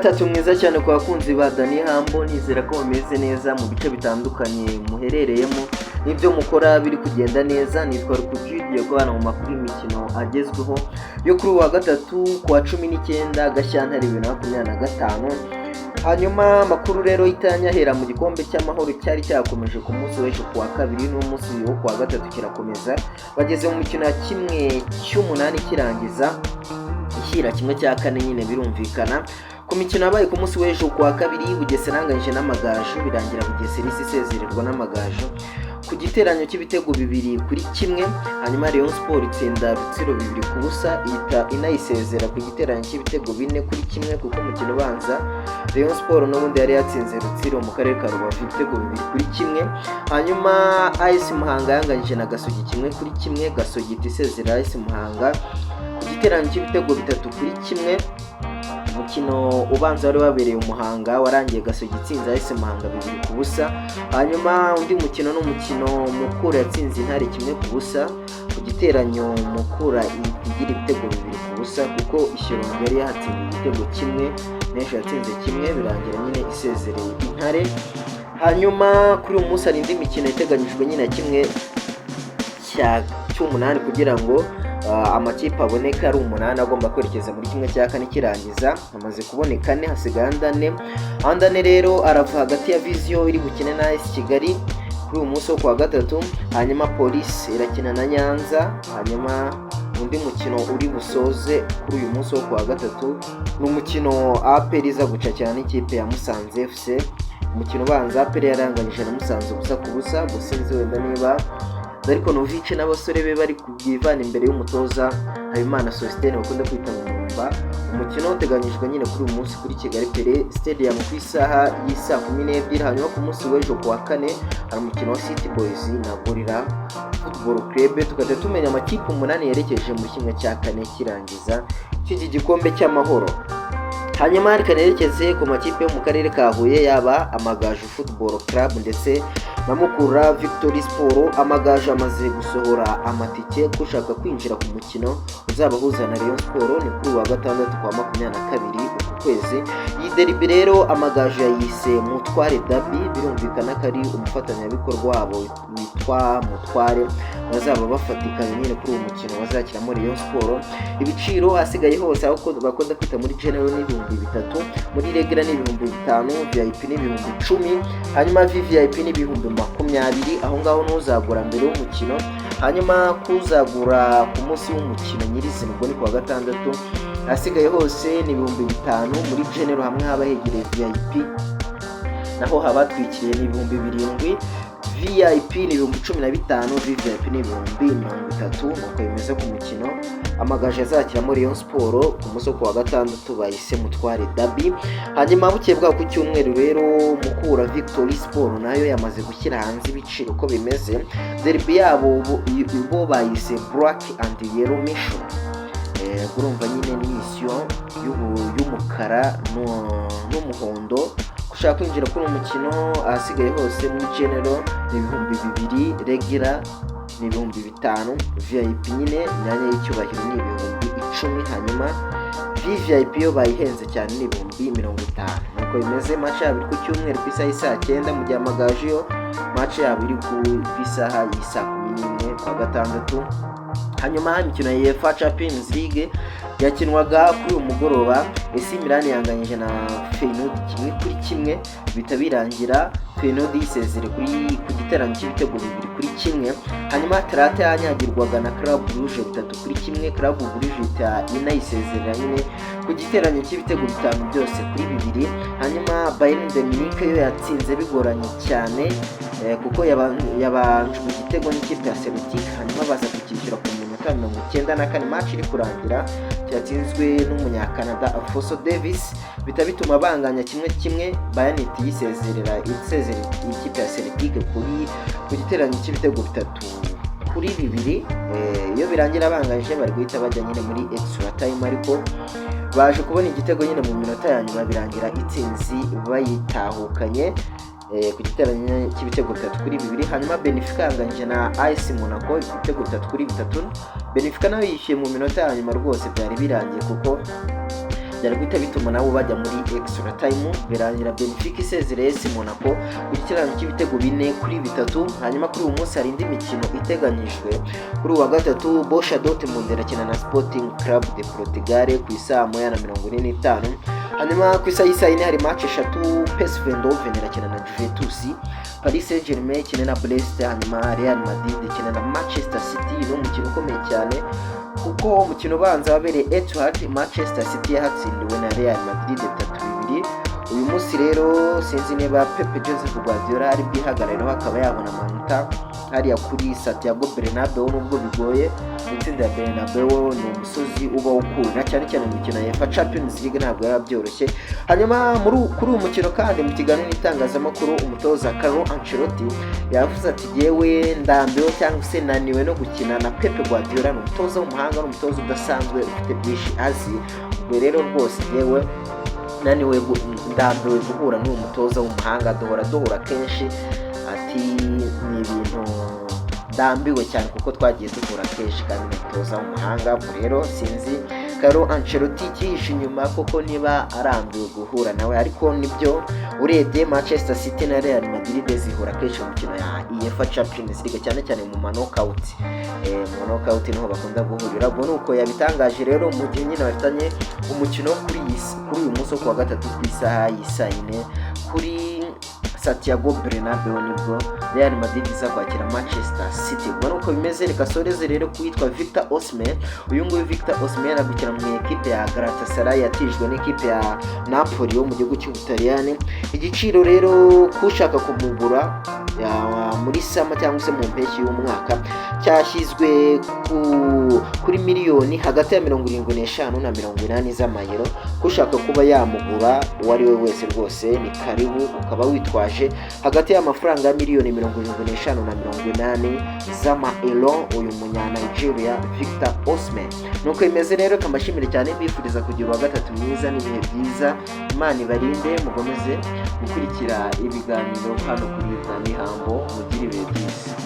gatatu mwiza cyane ku bakunzi ba Dani Hambo, nizera ko bameze neza mu bice bitandukanye muherereyemo n'ibyo mukora biri kugenda neza. Nitwa Rukujugiye kubana mu makuru y'imikino agezweho yo kuri wa gatatu kwa 19 Gashyantare 2025. Hanyuma amakuru rero itanyahera mu gikombe cy'amahoro cyari cyakomeje ku munsi w'ejo kuwa kabiri n'umunsi wo kuwa gatatu kirakomeza. Bageze mu mikino ya kimwe cy'umunani kirangiza ishyira kimwe cya kane, nyine birumvikana ku mikino yabaye ku munsi w'ejo kuwa kabiri. Bugesera yanganyije n'Amagaju, birangira Bugesera isezererwa n'Amagaju ku giteranyo cy'ibitego 2-1. Hanyuma Rayon Sport itsinda Rutsiro 2-0 ihita inayisezera ku giteranyo cy'ibitego 4-1, kuko umukino ubanza Rayon Sport n'ubundi yari yatsinze Rutsiro mu karere ka Rubavu ibitego 2-1. Hanyuma AS Muhanga yanganyije na Gasogi 1-1. Gasogi isezera AS Muhanga ku giteranyo cy'ibitego 3-1. Umukino ubanza wari wabereye Umuhanga warangiye Gasogi itsinze AS Muhanga 2-0. Hanyuma undi mukino n'umukino Mukura yatsinze Intare 1-0 ku giteranyo Mukura igira ibitego 2-0, kuko Ishyorongi yari yahatsinze igitego 1 n'ejo yatsinze 1, birangira nyine isezereye Intare. Hanyuma kuri uyu munsi hari indi mikino iteganyijwe nyine kimwe cy'umunani kugira ngo amakipe aboneka ari 8 agomba kwerekeza muri kimwe cya kane kirangiza. Amaze kuboneka 4, hasigaye andane rero arava hagati ya Vision iri gukina na AS Kigali kuri uyu munsi wo kuwa gatatu. Hanyuma Police irakina na Nyanza. Hanyuma undi mukino uri busoze kuri uyu munsi wo kuwa gatatu n'umukino APR iza guca cyane ikipe ya Musanze FC. Umukino ubanza APR yaranganyije na Musanze ubusa ku busa. Gusinze wenda niba Darikonovic n'abasore be bari kubyivana imbere y'umutoza Habimana Sostene bakunda kwita Mumba. Umukino uteganyijwe nyine kuri uyu munsi kuri Kigali Pele Stadium ku isaha y'isa 12. Hanyuma ku munsi w'ejo kuwa kane hari umukino wa City Boys na Gorilla Football Club. Tukajya tumenya amakipe 8 yerekeje mu kimwe cya kane kirangiza cy'iki gikombe cy'amahoro. Hanyuma rikanerekeze ku makipe yo mu karere ka Huye, yaba Amagaju Football Club ndetse na Mukura Victory Sport. Amagaju amaze gusohora amatike kushaka kwinjira ku mukino uzabahuza na Rayon Sport ni kuri wa gatandatu kwa 22 uku kwezi. Iyi derby rero Amagaju yayise Mutware Derby, birumvikana ko ari umufatanyabikorwa wabo witwa Mutware bazaba bafatikanye nyine kuri uwo mukino bazakiramo Rayon Sport. Ibiciro asigaye hose aho bakunda kwita muri general ni 3,000, muri regular ni 5,000, VIP ni 10,000, hanyuma VVIP ni 20,000. Aho ngaho ntuzagura mbere y'umukino, hanyuma kuzagura ku munsi w'umukino nyirizina ubwo ni kuwa gatandatu. Asigaye hose ni 5,000, muri general hamwe haba hegereye VIP naho habatwikiriye ni 7,000, VIP ni 15,000, VVIP ni 30,000. Nuko bimeze ku mukino Amagaju azakiramo Rayon Sport ku munsi wa gatandatu bayise Mutware Derby. Hanyuma bukeye bwa ku cyumweru rero Mukura Victory Sport nayo yamaze gushyira hanze ibiciro uko bimeze. Derby yabo bo bayise Black and Yellow Mission. Urumva nyine ni mission y'umukara n'umuhondo. Ushaka kwinjira kuri umukino ahasigaye hose muri general ni 2,000, regular ni 5,000, VIP nyine imyanya y'icyubahiro ni 10,000, hanyuma VVIP yo bayihenze cyane ni 50,000. Nuko bimeze. Match yabo ku cyumweru ku isaha y'isa 9, mu gihe Amagaju yo match yabo iri ku isaha y'isa 11 kwa gatandatu. Hanyuma imikino ya UEFA Champions League yakinwaga kuri uyu mugoroba. AC Milan yanganyije na Feyenoord 1-1 bita birangira Feyenoord isezere ku giteranyo cy'ibitego 2-1. Hanyuma Atalanta yanyagirwaga na Club Brugge 3-1. Club Brugge inayisezerera nyine ku giteranyo cy'ibitego 5 byose kuri 2. Hanyuma Bayern de Munich yo yatsinze bigoranye cyane kuko yabanje mu gitego n'ikipe ya Celtic, hanyuma baza kukishyura ku minota 94. Match iri kurangira cyatsinzwe n'umunyakanada Alphonso Davies, bituma banganya 1-1. Bayern yisezerera ikipe ya Celtic ku giteranyo cy'ibitego 3-2. Iyo birangira banganyije bari guhita bajya nyine muri extra time, ariko baje kubona igitego nyine mu minota ya nyuma birangira itsinzi bayitahukanye ku giteranyo cy'ibitego 3-2. Hanyuma Benfica yanganyije na AS Monaco ibitego 3-3. Benfica nayo yishyuye mu minota ya nyuma rwose byari birangiye, kuko byari guhita bituma nabo bajya muri extra time, birangira Benfica isezereye AS Monaco ku kiraro cy'ibitego 4-3. hanyuma kuri uyu munsi hari indi mikino iteganyijwe. Kuri uwa gatatu Borussia Dortmund irakina na Sporting Club de Portugal ku isaha 1:45. hanyuma ku isaha y'isa 4 hari match 3. PSV Eindhoven irakina na Juventus, Paris Saint-Germain ikina na Brest, hanyuma Real Madrid ikina na Manchester City. Ni umukino ukomeye cyane kuko umukino ubanza wabereye Etihad, Manchester City yahatsindiwe na Real Madrid 3-2. uyu munsi rero sinzi niba Pepe Joseph Guardiola ari bwihagarariro akaba yabona amanota hariya kuri Santiago Bernabeu, nubwo bigoye. Itsinda ya Bernabeu ni umusozi uba ukura cyane cyane mu mikino ya UEFA Champions League, ntabwo yaba byoroshye. hanyuma kuri uyu mukino kandi mu kiganiro n'itangazamakuru umutoza Carlo Ancelotti yavuze ati yewe ndambiwe cyangwa se naniwe no gukina na Pepe Guardiola, ni umutoza w'umuhanga, ni umutoza udasanzwe ufite byinshi azi. ubwo rero rwose yewe naniwe ndambiwe guhura n'uwo mutoza w'umuhanga, duhora kenshi. ati ni ibintu ndambiwe cyane kuko twagiye duhura kenshi kandi umutoza w'umuhanga. rero sinzi Carlo Ancelotti cyihishe inyuma koko niba arambiwe guhura nawe, ariko nibyo urebye Manchester City na Real Madrid zihura kenshi mu mikino ya UEFA Champions League, cyane cyane mu knockout. mu knockout niho bakunda guhurira. ubwo nuko yabitangaje rero mu gihe nyine bafitanye umukino kuri uyu munsi ku wa gatatu ku isaha y'isa 4 kuri Santiago Bernabeu, nibwo Real Madrid iza kwakira Manchester City. ubwo nuko bimeze. reka soreze rero kwitwa Victor Osimhen. uyu nguyu Victor Osimhen agukira mu equipe ya Galatasaray yatijwe n'ikipe ya Napoli yo mu gihugu cy'Ubutaliyani. igiciro rero kushaka kumugura muri sama cyangwa se mu mpeshyi y'umwaka cyashyizwe kuri miliyoni hagati ya 75 na 80 z'amayero. kushaka kuba yamugura uwo ari we wese rwose ni karibu, ukaba witwaje hagati y'amafaranga ya miliyoni 75 na 80 z'amayero uyu munya Nigeria Victor Osimhen. nuko imeze rero, kamashimire cyane, mbifuriza kugira wa gatatu mwiza n'ibihe byiza. Imana ibarinde, mugomeze gukurikira ibiganiro hano kuri Ihambo, mugire ibihe byiza.